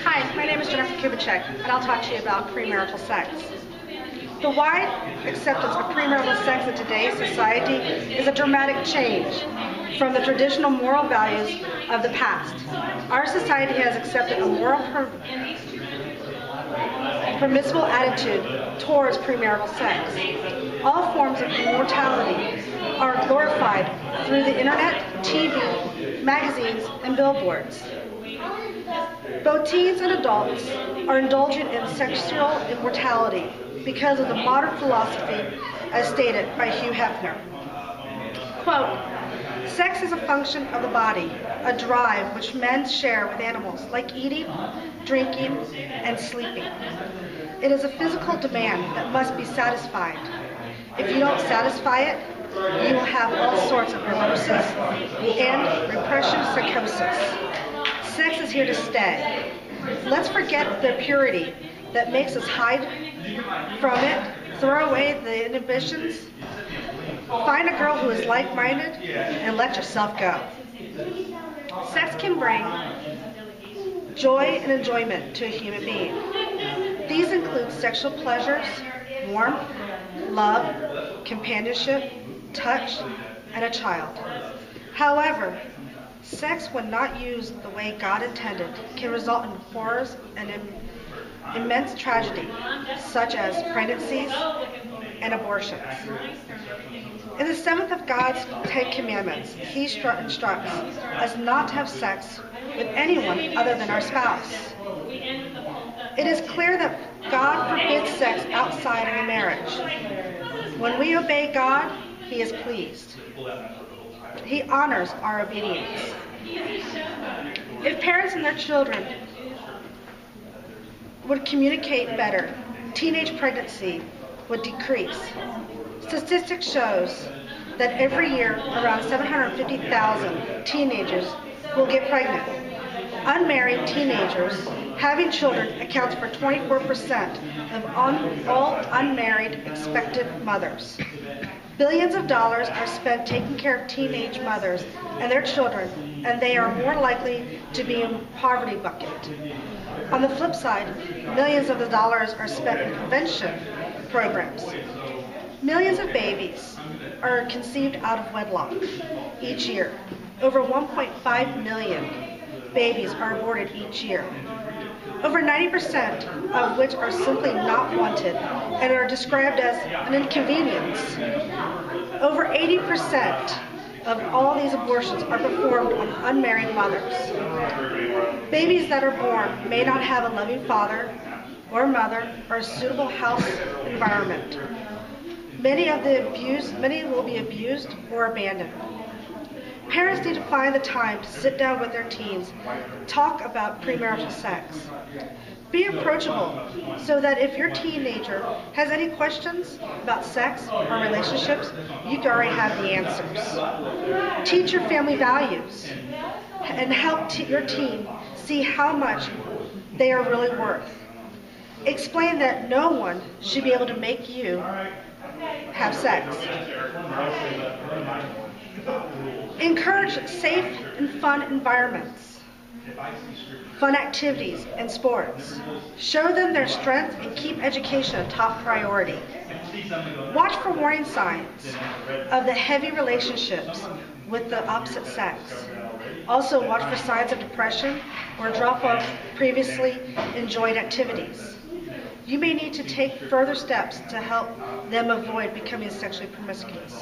Hi, my name is Jennifer Kubicek, and I'll talk to you about premarital sex. The wide acceptance of premarital sex in today's society is a dramatic change from the traditional moral values of the past. Our society has accepted a moral permissible attitude towards premarital sex. All forms of immorality are glorified through the internet, TV, magazines, and billboards. Both teens and adults are indulging in sexual immortality because of the modern philosophy as stated by Hugh Hefner. Quote, sex is a function of the body, a drive which men share with animals, like eating, drinking, and sleeping. It is a physical demand that must be satisfied. If you don't satisfy it, you will have all sorts of neurosis and repression psychosis. Sex is here to stay. Let's forget the purity that makes us hide from it, throw away the inhibitions, find a girl who is like-minded, and let yourself go. Sex can bring joy and enjoyment to a human being. These include sexual pleasures, warmth, love, companionship, touch, and a child. However, sex, when not used the way God intended, can result in horrors and immense tragedy, such as pregnancies and abortions. In the seventh of God's Ten Commandments, He instructs us not to have sex with anyone other than our spouse. It is clear that God forbids sex outside of a marriage. When we obey God, He is pleased. He honors our obedience. If parents and their children would communicate better, teenage pregnancy would decrease. Statistics shows that every year around 750,000 teenagers will get pregnant. Unmarried teenagers having children accounts for 24% of all unmarried expectant mothers. Billions of dollars are spent taking care of teenage mothers and their children, and they are more likely to be in poverty bucket. On the flip side, millions of the dollars are spent in prevention programs. Millions of babies are conceived out of wedlock each year. Over 1.5 million babies are aborted each year. Over 90% of which are simply not wanted and are described as an inconvenience. Over 80% of all these abortions are performed on unmarried mothers. Babies that are born may not have a loving father or mother or a suitable house environment. Many will be abused or abandoned. Parents need to find the time to sit down with their teens, talk about premarital sex. Be approachable so that if your teenager has any questions about sex or relationships, you already have the answers. Teach your family values and help your teen see how much they are really worth. Explain that no one should be able to make you have sex. Encourage safe and fun environments, fun activities, and sports. Show them their strength and keep education a top priority. Watch for warning signs of the heavy relationships with the opposite sex. Also watch for signs of depression or drop off previously enjoyed activities. You may need to take further steps to help them avoid becoming sexually promiscuous.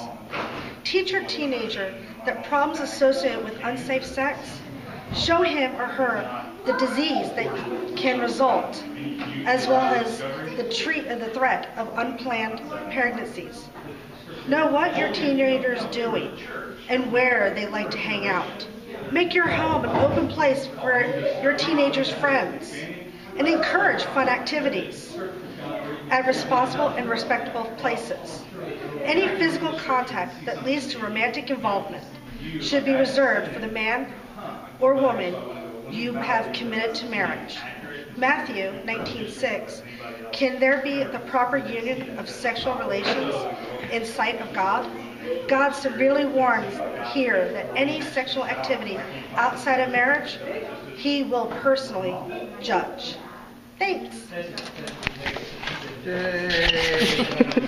Teach your teenager that problems associated with unsafe sex, show him or her the disease that can result, as well as the threat of unplanned pregnancies. Know what your teenager is doing and where they like to hang out. Make your home an open place for your teenager's friends, and encourage fun activities at responsible and respectable places. Any physical contact that leads to romantic involvement should be reserved for the man or woman you have committed to marriage. Matthew 19:6, can there be the proper union of sexual relations in sight of God? God severely warns here that any sexual activity outside of marriage, he will personally judge. Thanks. Yay.